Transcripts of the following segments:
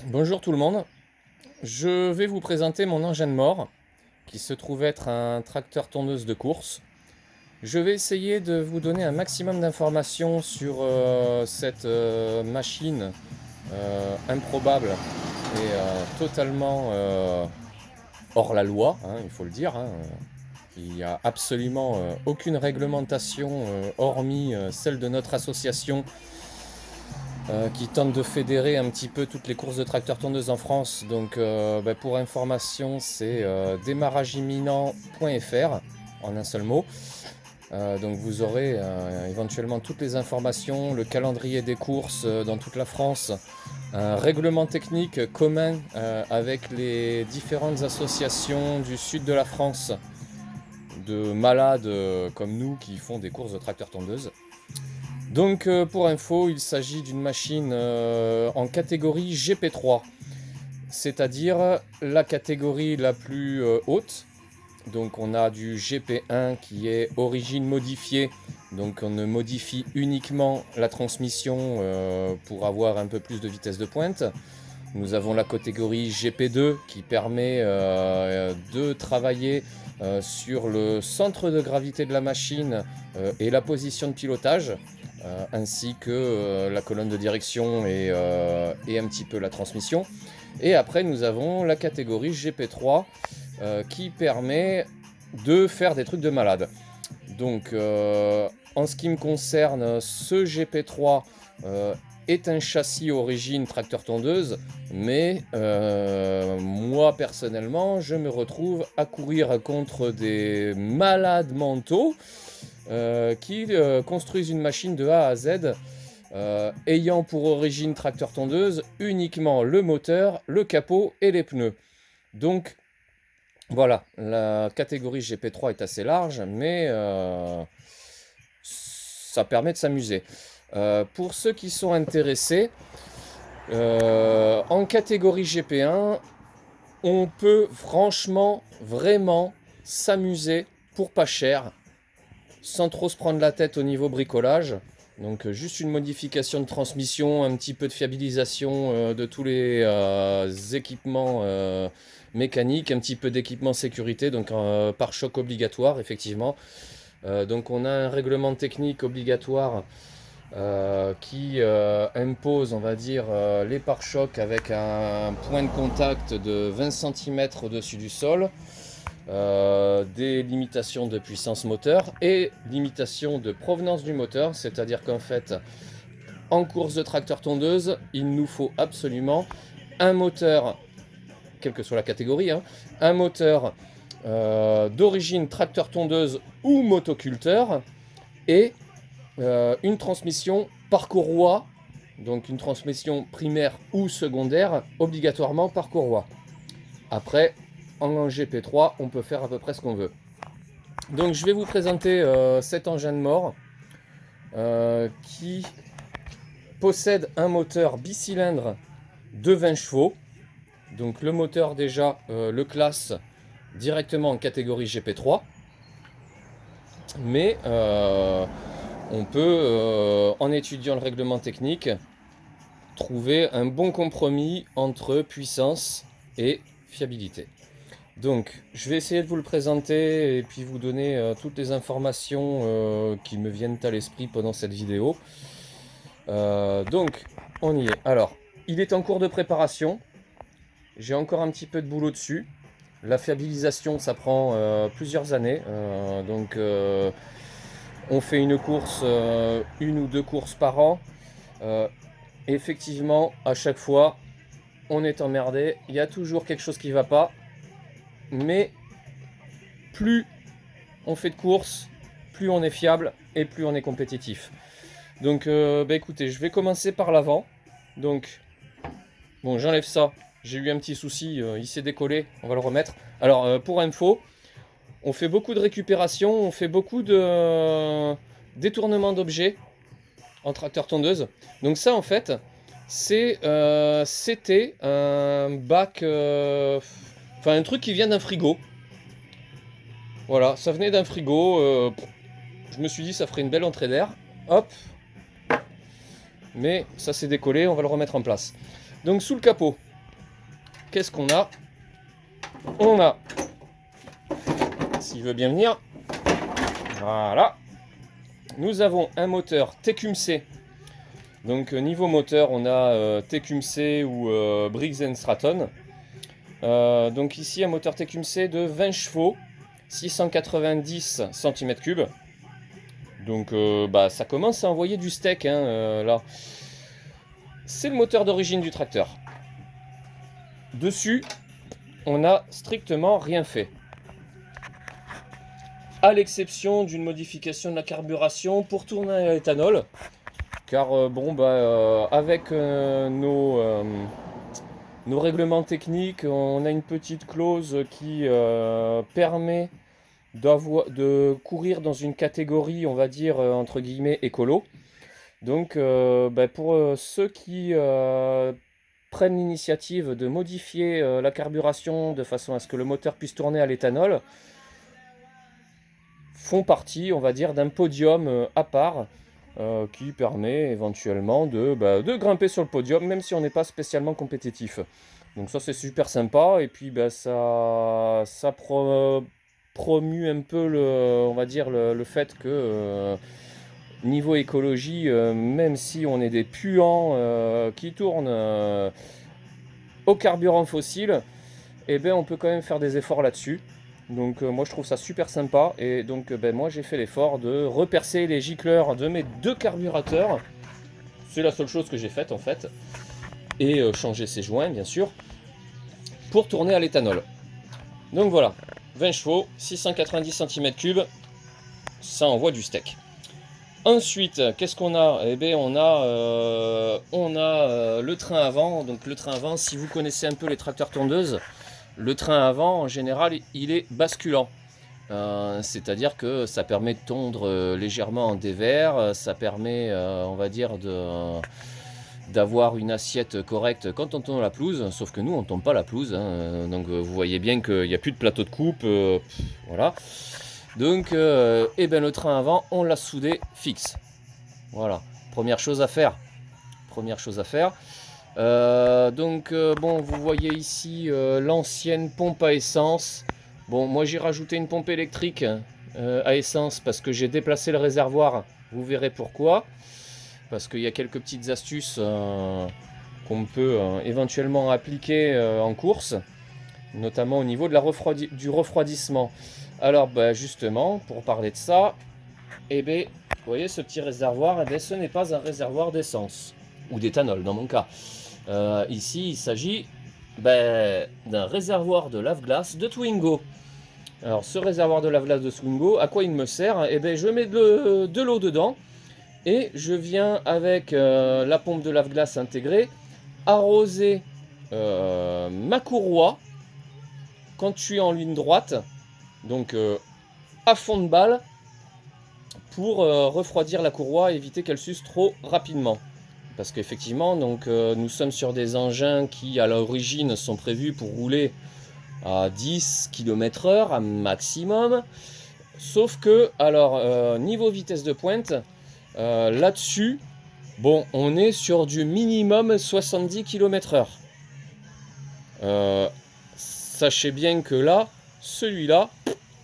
Bonjour tout le monde, je vais vous présenter mon engin de mort qui se trouve être un tracteur tondeuse de course. Je vais essayer de vous donner un maximum d'informations sur cette machine improbable et totalement hors la loi, hein, il faut le dire. Il n'y a absolument aucune réglementation hormis celle de notre association qui tente de fédérer un petit peu toutes les courses de tracteurs tondeuses en France. Donc pour information, c'est démarrageimminent.fr en un seul mot. Donc vous aurez éventuellement toutes les informations, le calendrier des courses dans toute la France, un règlement technique commun avec les différentes associations du sud de la France de malades comme nous qui font des courses de tracteurs tondeuses. Donc pour info, il s'agit d'une machine en catégorie GP3, c'est-à-dire la catégorie la plus haute. Donc on a du GP1 qui est origine modifiée, donc on modifie uniquement la transmission pour avoir un peu plus de vitesse de pointe. Nous avons la catégorie GP2 qui permet de travailler sur le centre de gravité de la machine et la position de pilotage. Ainsi que la colonne de direction et un petit peu la transmission. Et après nous avons la catégorie GP3 qui permet de faire des trucs de malade. Donc en ce qui me concerne, ce GP3 est un châssis origine tracteur tondeuse, mais moi personnellement je me retrouve à courir contre des malades mentaux qui construisent une machine de A à Z ayant pour origine tracteur tondeuse uniquement le moteur, le capot et les pneus. Donc voilà, la catégorie GP3 est assez large, mais ça permet de s'amuser. Pour ceux qui sont intéressés, en catégorie GP1, on peut franchement, vraiment s'amuser pour pas cher, sans trop se prendre la tête au niveau bricolage. Donc juste une modification de transmission, un petit peu de fiabilisation de tous les équipements mécaniques, un petit peu d'équipement sécurité, donc pare-choc obligatoire effectivement. Donc on a un règlement technique obligatoire qui impose, on va dire, les pare-chocs avec un point de contact de 20 cm au-dessus du sol. Des limitations de puissance moteur et limitations de provenance du moteur, c'est-à-dire qu'en fait, en course de tracteur tondeuse, il nous faut absolument un moteur, quelle que soit la catégorie, hein, un moteur d'origine tracteur tondeuse ou motoculteur et une transmission par courroie, donc une transmission primaire ou secondaire, obligatoirement par courroie. Après, en GP3, on peut faire à peu près ce qu'on veut. Donc je vais vous présenter cet engin de mort qui possède un moteur bicylindre de 20 chevaux. Donc le moteur déjà le classe directement en catégorie GP3. Mais on peut, en étudiant le règlement technique, trouver un bon compromis entre puissance et fiabilité. Donc, je vais essayer de vous le présenter et puis vous donner toutes les informations qui me viennent à l'esprit pendant cette vidéo. Donc, on y est. Alors, il est en cours de préparation. J'ai encore un petit peu de boulot dessus. La fiabilisation, ça prend plusieurs années. On fait une course, une ou deux courses par an. Effectivement, à chaque fois, on est emmerdé. Il y a toujours quelque chose qui ne va pas. Mais plus on fait de courses, plus on est fiable et plus on est compétitif. Donc écoutez, je vais commencer par l'avant. Donc bon, j'enlève ça. J'ai eu un petit souci, il s'est décollé, on va le remettre. Alors pour info, on fait beaucoup de récupération, on fait beaucoup de détournement d'objets en tracteur tondeuse. Donc ça en fait, c'était un bac, enfin un truc qui vient d'un frigo. Voilà, ça venait d'un frigo. Je me suis dit ça ferait une belle entrée d'air. Hop. Mais ça s'est décollé, on va le remettre en place. Donc sous le capot, qu'est-ce qu'on a? On a, s'il veut bien venir, voilà, nous avons un moteur Tecumseh. Donc niveau moteur, on a Tecumseh ou Briggs & Stratton. Donc ici un moteur Tecumseh de 20 chevaux, 690 cm3. Donc ça commence à envoyer du steak là. C'est le moteur d'origine du tracteur. Dessus, on n'a strictement rien fait. À l'exception d'une modification de la carburation pour tourner à l'éthanol. Car avec nos règlements techniques, on a une petite clause qui permet de courir dans une catégorie, on va dire, entre guillemets, écolo. Donc pour ceux qui prennent l'initiative de modifier la carburation de façon à ce que le moteur puisse tourner à l'éthanol, font partie, on va dire, d'un podium à part qui permet éventuellement de grimper sur le podium, même si on n'est pas spécialement compétitif. Donc ça c'est super sympa, et puis ça promue un peu on va dire le fait que niveau écologie, même si on est des puants qui tournent au carburant fossile, on peut quand même faire des efforts là-dessus. Donc moi je trouve ça super sympa, et donc moi j'ai fait l'effort de repercer les gicleurs de mes 2 carburateurs. C'est la seule chose que j'ai faite en fait. Et changer ses joints bien sûr, pour tourner à l'éthanol. Donc voilà, 20 chevaux, 690 cm3, ça envoie du steak. Ensuite, qu'est-ce qu'on a? On a le train avant. Donc le train avant, si vous connaissez un peu les tracteurs tondeuses, le train avant, en général, il est basculant. C'est-à-dire que ça permet de tondre légèrement en dévers, ça permet, on va dire, d'avoir une assiette correcte quand on tourne la pelouse, sauf que nous, on ne tombe pas la pelouse. Donc vous voyez bien qu'il n'y a plus de plateau de coupe, voilà. Donc, le train avant, on l'a soudé fixe. Voilà, première chose à faire. Vous voyez ici l'ancienne pompe à essence. Bon, moi j'ai rajouté une pompe électrique à essence parce que j'ai déplacé le réservoir. Vous verrez pourquoi. Parce qu'il y a quelques petites astuces qu'on peut éventuellement appliquer en course, notamment au niveau de du refroidissement. Alors justement, pour parler de ça, vous voyez ce petit réservoir, ce n'est pas un réservoir d'essence, ou d'éthanol dans mon cas. Ici, il s'agit d'un réservoir de lave-glace de Twingo. Alors ce réservoir de lave-glace de Twingo, à quoi il me sert? Je mets de l'eau dedans, et je viens avec la pompe de lave-glace intégrée arroser ma courroie quand je suis en ligne droite, donc à fond de balle, pour refroidir la courroie et éviter qu'elle s'use trop rapidement. Parce qu'effectivement, nous sommes sur des engins qui à l'origine sont prévus pour rouler à 10 km/h à maximum. Sauf que, niveau vitesse de pointe, là-dessus, on est sur du minimum 70 km/h. Sachez bien que là, celui-là,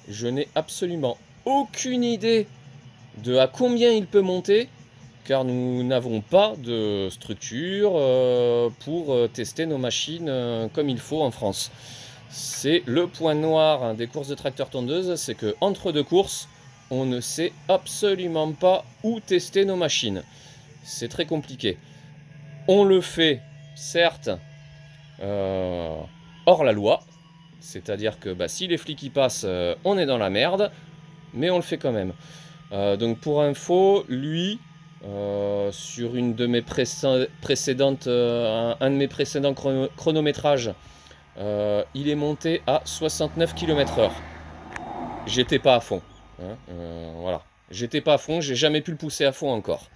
je n'ai absolument aucune idée de à combien il peut monter, car nous n'avons pas de structure pour tester nos machines comme il faut en France. C'est le point noir des courses de tracteurs tondeuses, c'est que entre 2 courses, on ne sait absolument pas où tester nos machines. C'est très compliqué. On le fait, certes, hors la loi, c'est-à-dire que si les flics y passent, on est dans la merde, mais on le fait quand même. Donc pour info, lui, sur une de mes précédentes, un de mes précédents chronométrages, il est monté à 69 km/h. J'étais pas à fond. Voilà. J'étais pas à fond, j'ai jamais pu le pousser à fond encore.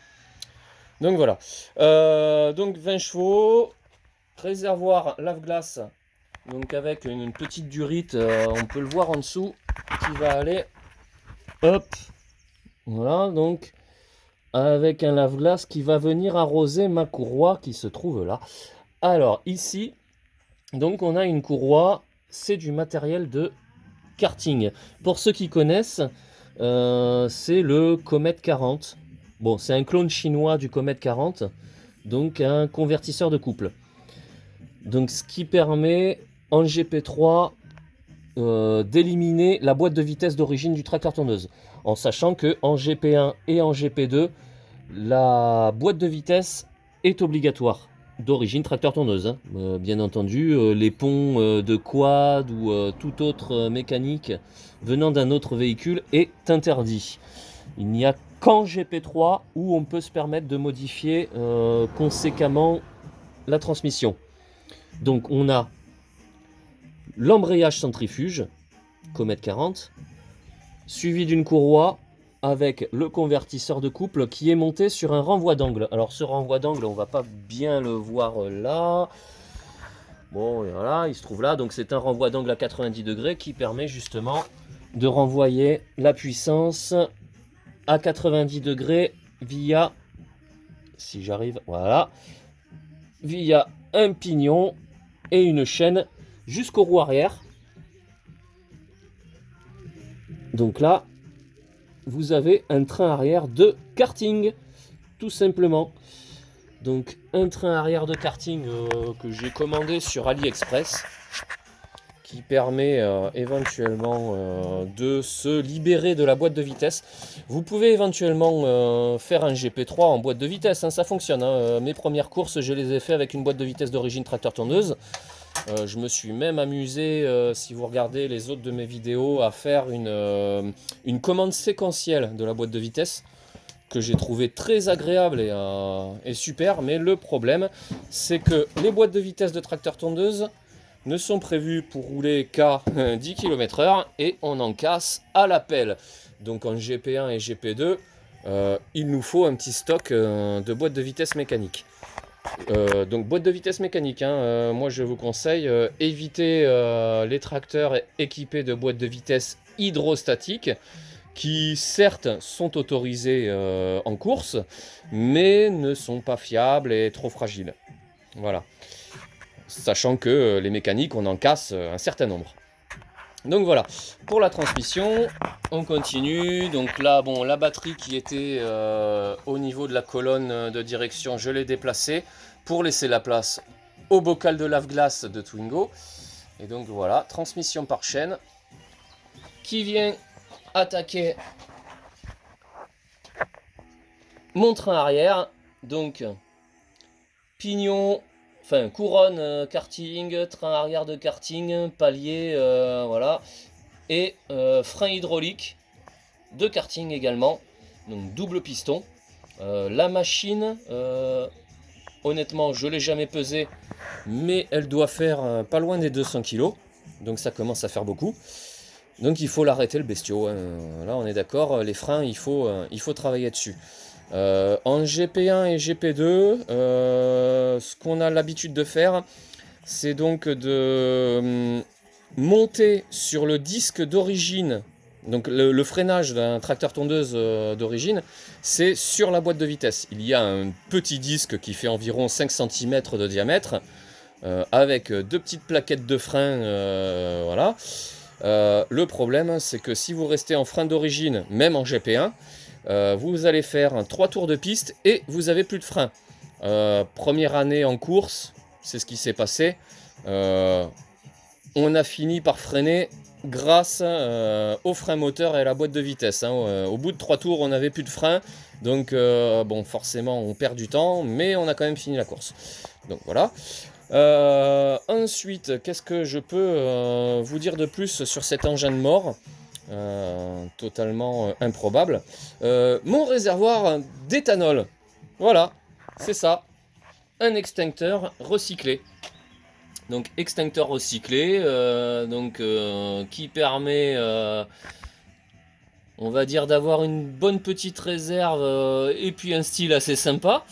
Donc voilà. Donc 20 chevaux, réservoir lave-glace, donc avec une petite durite, on peut le voir en dessous, qui va aller, hop, voilà, donc avec un lave-glace qui va venir arroser ma courroie qui se trouve là. Alors ici, Donc on a une courroie, c'est du matériel de karting. Pour ceux qui connaissent, c'est le Comet 40. Bon, c'est un clone chinois du Comet 40, donc un convertisseur de couple. Donc ce qui permet en GP3 d'éliminer la boîte de vitesse d'origine du tracteur tondeuse. En sachant que en GP1 et en GP2, la boîte de vitesse est obligatoire d'origine tracteur tondeuse. Hein. Bien entendu, les ponts de quad ou toute autre mécanique venant d'un autre véhicule est interdit. Il n'y a qu'en GP3 où on peut se permettre de modifier conséquemment la transmission. Donc on a l'embrayage centrifuge, Comet 40, suivi d'une courroie avec le convertisseur de couple qui est monté sur un renvoi d'angle. Alors ce renvoi d'angle, on va pas bien le voir là. Bon, voilà, il se trouve là. Donc c'est un renvoi d'angle à 90 degrés qui permet justement de renvoyer la puissance à 90 degrés via, si j'arrive, voilà, via un pignon et une chaîne jusqu'aux roues arrière. Donc là, vous avez un train arrière de karting, tout simplement. Donc un train arrière de karting que j'ai commandé sur AliExpress, qui permet éventuellement de se libérer de la boîte de vitesse. Vous pouvez éventuellement faire un GP3 en boîte de vitesse, hein, ça fonctionne. Hein. Mes premières courses, je les ai fait avec une boîte de vitesse d'origine tracteur tondeuse. Je me suis même amusé, si vous regardez les autres de mes vidéos, à faire une commande séquentielle de la boîte de vitesse que j'ai trouvé très agréable et super. Mais le problème, c'est que les boîtes de vitesse de tracteur tondeuse ne sont prévues pour rouler qu'à 10 km/h et on en casse à la pelle. Donc en GP1 et GP2, il nous faut un petit stock de boîtes de vitesse mécanique. Donc boîte de vitesse mécanique, hein, moi je vous conseille, évitez les tracteurs équipés de boîtes de vitesse hydrostatiques qui certes sont autorisés en course mais ne sont pas fiables et trop fragiles. Voilà. Sachant que les mécaniques on en casse un certain nombre. Donc voilà, pour la transmission, on continue. Donc là, bon, la batterie qui était au niveau de la colonne de direction, je l'ai déplacée pour laisser la place au bocal de lave-glace de Twingo. Et donc voilà, transmission par chaîne qui vient attaquer mon train arrière. Donc pignon, enfin couronne karting, train arrière de karting, palier, voilà. Et frein hydraulique de karting également, donc double piston. La machine, honnêtement je ne l'ai jamais pesée, mais elle doit faire pas loin des 200 kg, donc ça commence à faire beaucoup. Donc il faut l'arrêter le bestiau, hein. Là on est d'accord, les freins il faut travailler dessus. En GP1 et GP2, ce qu'on a l'habitude de faire, c'est donc de monter sur le disque d'origine. Donc le freinage d'un tracteur tondeuse d'origine, c'est sur la boîte de vitesse. Il y a un petit disque qui fait environ 5 cm de diamètre, avec deux petites plaquettes de frein, voilà. Le problème, c'est que si vous restez en frein d'origine, même en GP1, vous allez faire 3 tours de piste et vous avez plus de frein. Première année en course, c'est ce qui s'est passé. On a fini par freiner grâce au frein moteur et à la boîte de vitesse. Hein. Au bout de 3 tours, on n'avait plus de frein. Donc, bon, forcément, on perd du temps, mais on a quand même fini la course. Donc, voilà. Ensuite, qu'est-ce que je peux vous dire de plus sur cet engin de mort totalement improbable. Mon réservoir d'éthanol. Voilà, c'est ça. Un extincteur recyclé. Donc extincteur recyclé, qui permet, on va dire, d'avoir une bonne petite réserve et puis un style assez sympa.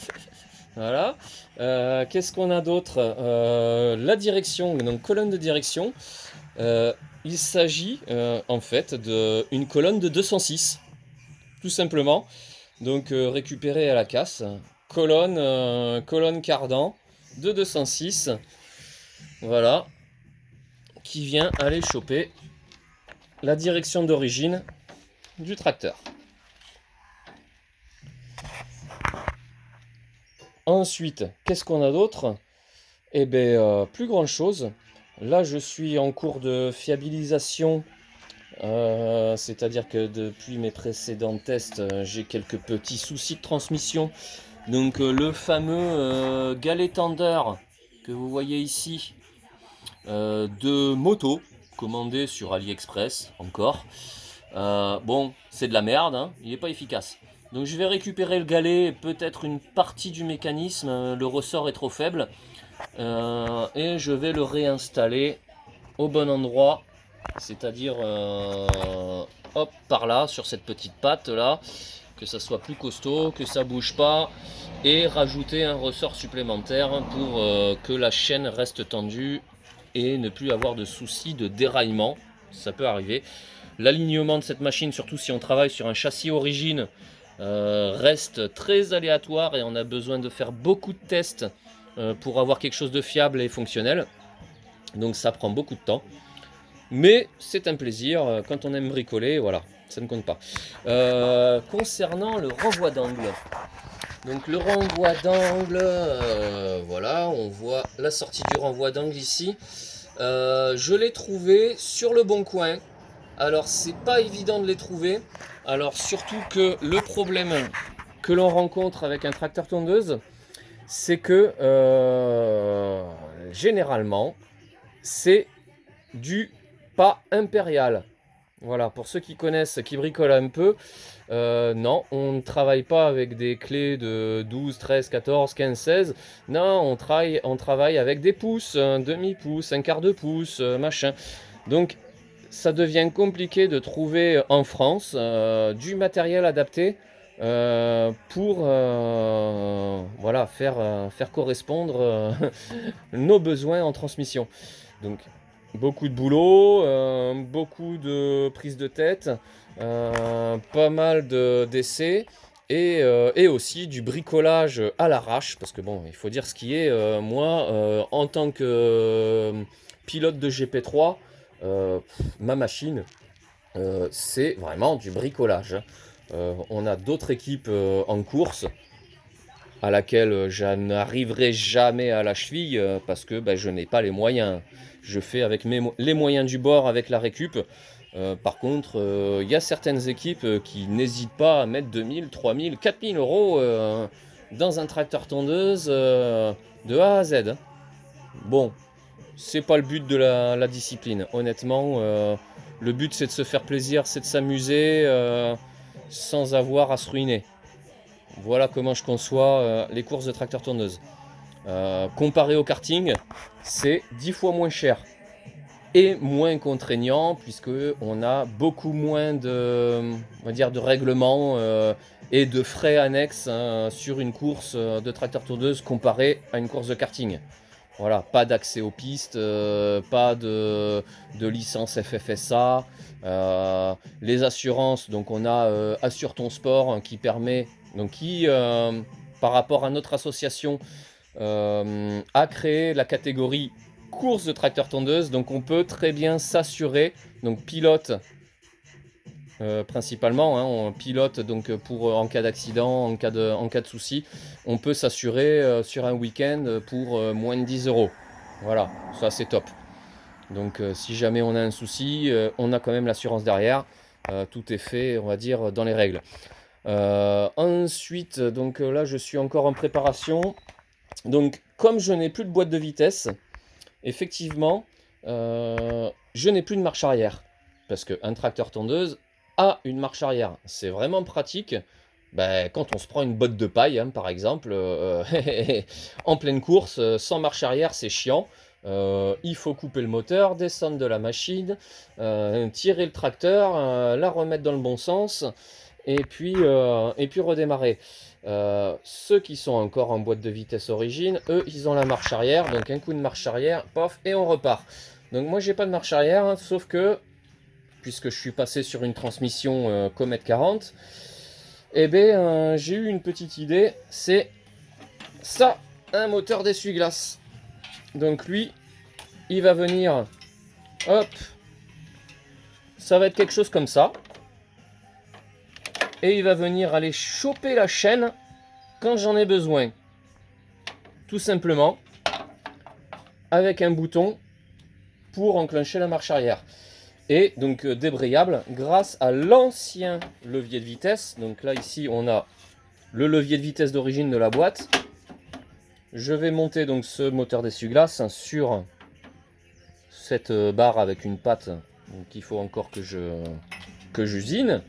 Voilà. Qu'est-ce qu'on a d'autre? La direction, donc colonne de direction. Il s'agit en fait d'une colonne de 206, tout simplement. Donc récupérée à la casse. Colonne cardan de 206. voilà, qui vient aller choper la direction d'origine du tracteur. Ensuite, qu'est-ce qu'on a d'autre? Eh bien, plus grand chose. Là, je suis en cours de fiabilisation, c'est-à-dire que depuis mes précédents tests, j'ai quelques petits soucis de transmission. Donc, le fameux galet tender que vous voyez ici, de moto, commandé sur AliExpress, encore. Bon, c'est de la merde, hein, il n'est pas efficace. Donc je vais récupérer le galet, peut-être une partie du mécanisme, le ressort est trop faible. Et je vais le réinstaller au bon endroit, c'est-à-dire hop, par là, sur cette petite patte là, que ça soit plus costaud, que ça bouge pas, et rajouter un ressort supplémentaire pour que la chaîne reste tendue et ne plus avoir de soucis de déraillement. Ça peut arriver. L'alignement de cette machine, surtout si on travaille sur un châssis origine, reste très aléatoire et on a besoin de faire beaucoup de tests pour avoir quelque chose de fiable et fonctionnel. Donc ça prend beaucoup de temps. Mais c'est un plaisir, quand on aime bricoler, voilà, ça ne compte pas. Concernant le renvoi d'angle. Donc le renvoi d'angle, voilà, on voit la sortie du renvoi d'angle ici. Je l'ai trouvé sur le Bon Coin. Alors c'est pas évident de les trouver. Alors surtout que le problème que l'on rencontre avec un tracteur tondeuse, c'est que généralement c'est du pas impérial. Voilà, pour ceux qui connaissent, qui bricolent un peu, non, on ne travaille pas avec des clés de 12, 13, 14, 15, 16. Non, on travaille avec des pouces, un demi-pouce, un quart de pouce, machin. Donc, ça devient compliqué de trouver en France du matériel adapté pour voilà, faire correspondre nos besoins en transmission. Donc, beaucoup de boulot, beaucoup de prises de tête, pas mal d'essais et aussi du bricolage à l'arrache. Parce que bon, il faut dire ce qui est, moi, en tant que pilote de GP3, ma machine, c'est vraiment du bricolage. On a d'autres équipes en course à laquelle je n'arriverai jamais à la cheville parce que je n'ai pas les moyens. Je fais avec les moyens du bord avec la récup. Par contre, il y a certaines équipes qui n'hésitent pas à mettre 2000, 3000, 4000 euros dans un tracteur tondeuse de A à Z. Bon, c'est pas le but de la discipline. Honnêtement, le but c'est de se faire plaisir, c'est de s'amuser sans avoir à se ruiner. Voilà comment je conçois les courses de tracteur tondeuse. Comparé au karting, c'est 10 fois moins cher et moins contraignant puisque on a beaucoup moins de, on va dire, de règlements et de frais annexes sur une course de tracteur tondeuse comparé à une course de karting. Voilà, pas d'accès aux pistes, pas de licence FFSA, les assurances, donc on a Assure ton sport qui permet, donc qui par rapport à notre association a créé la catégorie course de tracteur tondeuse, donc on peut très bien s'assurer, donc pilote principalement, hein, on pilote donc pour en cas d'accident, en cas de souci, on peut s'assurer sur un week-end pour moins de 10 euros. Voilà, ça c'est top. Donc si jamais on a un souci, on a quand même l'assurance derrière. Tout est fait, on va dire, dans les règles. Ensuite, donc là je suis encore en préparation. Donc comme je n'ai plus de boîte de vitesse, effectivement, je n'ai plus de marche arrière. Parce qu'un tracteur tondeuse a une marche arrière. C'est vraiment pratique. Quand on se prend une botte de paille, hein, par exemple, en pleine course, sans marche arrière, c'est chiant. Il faut couper le moteur, descendre de la machine, tirer le tracteur, la remettre dans le bon sens, et puis redémarrer. Ceux qui sont encore en boîte de vitesse origine, eux, ils ont la marche arrière, donc un coup de marche arrière, pof, et on repart. Donc moi, j'ai pas de marche arrière, hein, sauf que, puisque je suis passé sur une transmission Comet 40, j'ai eu une petite idée, c'est ça, un moteur d'essuie-glace. Donc lui, il va venir, hop, ça va être quelque chose comme ça. Et il va venir aller choper la chaîne quand j'en ai besoin. Tout simplement, avec un bouton pour enclencher la marche arrière. Et donc débrayable grâce à l'ancien levier de vitesse. Donc là ici on a le levier de vitesse d'origine de la boîte. Je vais monter donc ce moteur d'essuie-glace sur cette barre avec une patte qu'il faut encore que j'usine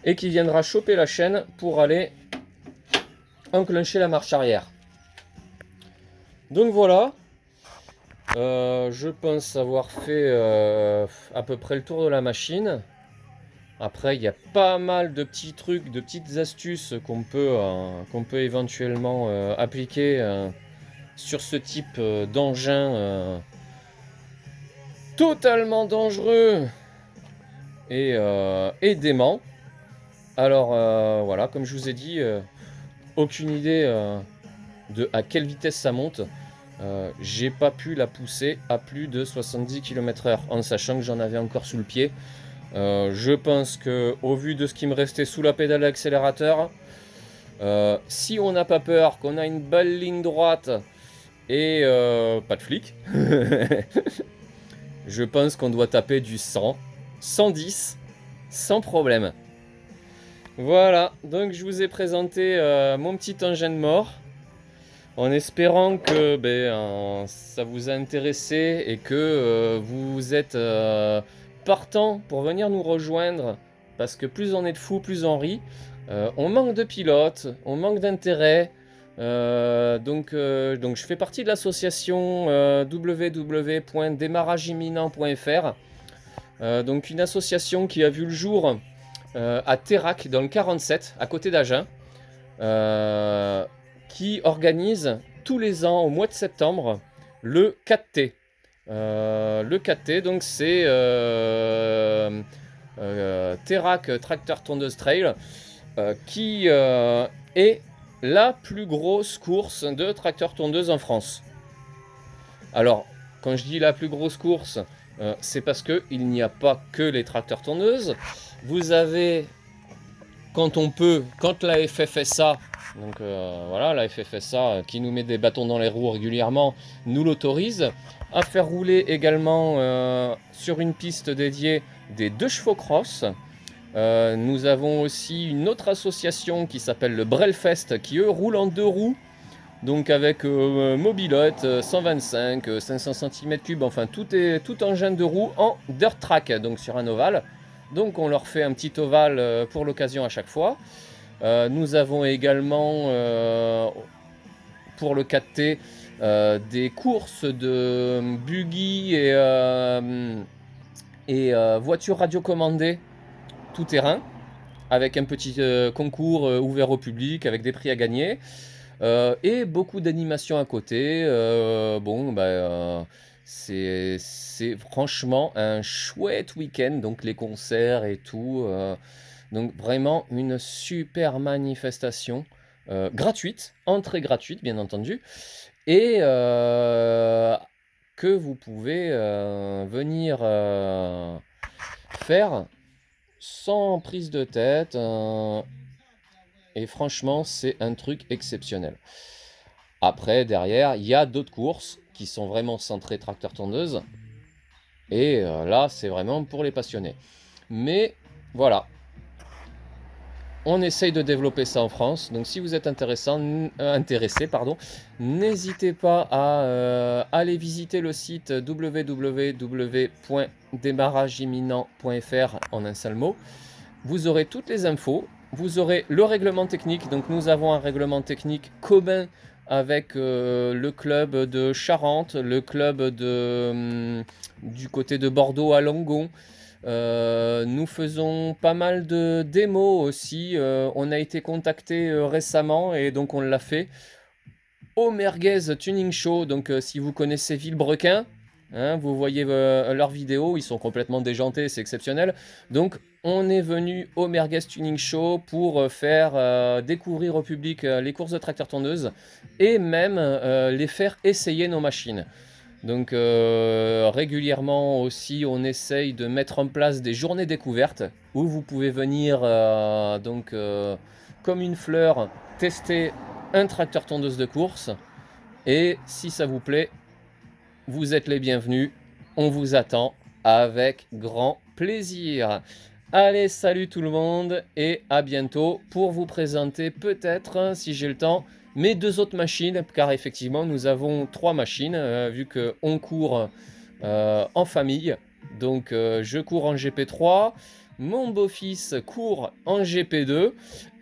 et qui viendra choper la chaîne pour aller enclencher la marche arrière. Donc voilà, je pense avoir fait à peu près le tour de la machine. Après, il y a pas mal de petits trucs, de petites astuces qu'on peut éventuellement appliquer sur ce type d'engin totalement dangereux et dément. Alors voilà, comme je vous ai dit, aucune idée de à quelle vitesse ça monte. J'ai pas pu la pousser à plus de 70 km/h en sachant que j'en avais encore sous le pied. Je pense que au vu de ce qui me restait sous la pédale d'accélérateur, si on n'a pas peur, qu'on a une belle ligne droite et pas de flic, je pense qu'on doit taper du 100, 110 sans problème. Voilà, donc je vous ai présenté mon petit engin de mort en espérant que ça vous a intéressé et que vous êtes partant pour venir nous rejoindre, parce que plus on est de fous, plus on rit. On manque de pilotes, on manque d'intérêt. Donc je fais partie de l'association www.démarrageimminent.fr. Donc une association qui a vu le jour à Terrac dans le 47, à côté d'Agen, qui organise tous les ans au mois de septembre le 4T. Le 4T, donc c'est Terrac Tracteur Tondeuse Trail, qui est la plus grosse course de tracteur tondeuse en France. Alors, quand je dis la plus grosse course, c'est parce qu'il n'y a pas que les tracteurs tondeuses. Vous avez, quand la FFSA, donc voilà, la FFSA qui nous met des bâtons dans les roues régulièrement, nous l'autorise à faire rouler également sur une piste dédiée des 2 chevaux cross. Nous avons aussi une autre association qui s'appelle le Brelfest, qui eux roulent en 2 roues, donc avec mobilote, 125, 500 cm3, enfin tout engin de roue en dirt track, donc sur un ovale. Donc on leur fait un petit ovale pour l'occasion à chaque fois. Nous avons également pour le 4T des courses de buggy et voitures radiocommandées tout terrain, avec un petit concours ouvert au public, avec des prix à gagner, et beaucoup d'animations à côté. C'est franchement un chouette week-end, donc les concerts et tout. Donc vraiment une super manifestation, gratuite, entrée gratuite bien entendu, et que vous pouvez venir faire sans prise de tête, et franchement c'est un truc exceptionnel. Après derrière il y a d'autres courses qui sont vraiment centrées tracteur tondeuse, et là c'est vraiment pour les passionnés. Mais voilà, on essaye de développer ça en France, donc si vous êtes intéressé, n'hésitez pas à aller visiter le site www.démarrageimminent.fr en un seul mot. Vous aurez toutes les infos, vous aurez le règlement technique, donc nous avons un règlement technique commun avec le club de Charente, le club du côté de Bordeaux à Langon. Nous faisons pas mal de démos aussi. On a été contacté récemment et donc on l'a fait au Merguez Tuning Show. Donc si vous connaissez Villebrequin, hein, vous voyez leurs vidéos, ils sont complètement déjantés, c'est exceptionnel. Donc on est venu au Merguez Tuning Show pour faire découvrir au public les courses de tracteurs tondeuses et même les faire essayer nos machines. Donc régulièrement aussi, on essaye de mettre en place des journées découvertes où vous pouvez venir comme une fleur tester un tracteur tondeuse de course. Et si ça vous plaît, vous êtes les bienvenus. On vous attend avec grand plaisir. Allez, salut tout le monde et à bientôt pour vous présenter peut-être, si j'ai le temps, mes 2 autres machines, car effectivement nous avons 3 machines, vu qu'on court en famille. Donc je cours en GP3, mon beau-fils court en GP2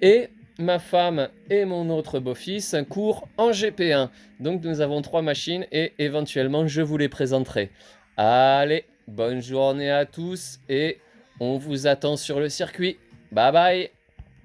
et ma femme et mon autre beau-fils courent en GP1. Donc nous avons 3 machines et éventuellement je vous les présenterai. Allez, bonne journée à tous et on vous attend sur le circuit. Bye bye.